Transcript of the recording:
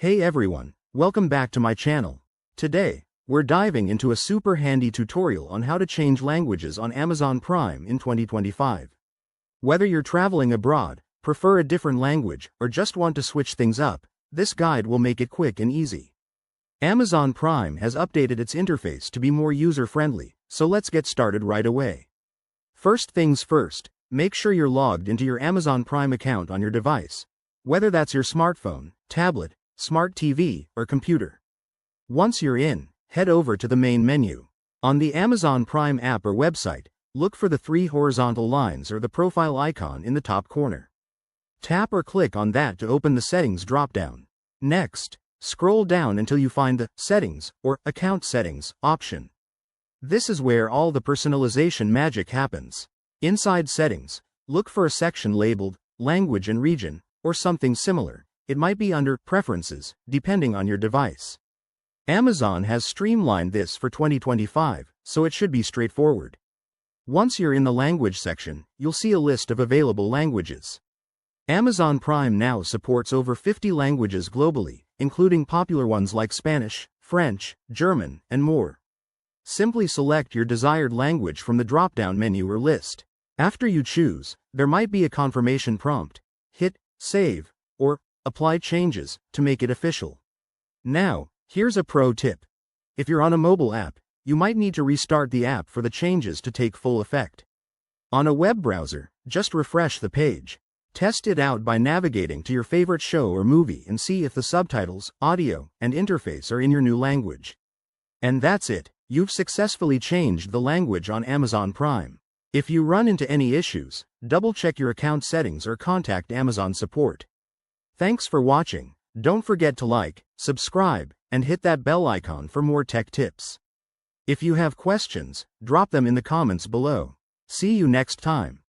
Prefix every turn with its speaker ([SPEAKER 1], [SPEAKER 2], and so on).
[SPEAKER 1] Hey everyone, welcome back to my channel. Today, we're diving into a super handy tutorial on how to change languages on Amazon Prime in 2025. Whether you're traveling abroad, prefer a different language, or just want to switch things up, this guide will make it quick and easy. Amazon Prime has updated its interface to be more user-friendly, so let's get started right away. First things first, make sure you're logged into your Amazon Prime account on your device, whether that's your smartphone, tablet, smart TV, or computer. Once you're in, head over to the main menu. On the Amazon Prime app or website, look for the three horizontal lines or the profile icon in the top corner. Tap or click on that to open the Settings drop-down. Next, scroll down until you find the Settings or Account Settings option. This is where all the personalization magic happens. Inside Settings, look for a section labeled Language and Region, or something similar. It might be under Preferences, depending on your device. Amazon has streamlined this for 2025, so it should be straightforward. Once you're in the Language section, you'll see a list of available languages. Amazon Prime now supports over 50 languages globally, including popular ones like Spanish, French, German, and more. Simply select your desired language from the drop-down menu or list. After you choose, there might be a confirmation prompt. Hit Save or Apply Changes to make it official. Now, here's a pro tip. If you're on a mobile app, you might need to restart the app for the changes to take full effect. On a web browser, just refresh the page. Test it out by navigating to your favorite show or movie and see if the subtitles, audio, and interface are in your new language. And that's it, you've successfully changed the language on Amazon Prime. If you run into any issues, double-check your account settings or contact Amazon support. Thanks for watching. Don't forget to like, subscribe, and hit that bell icon for more tech tips. If you have questions, drop them in the comments below. See you next time.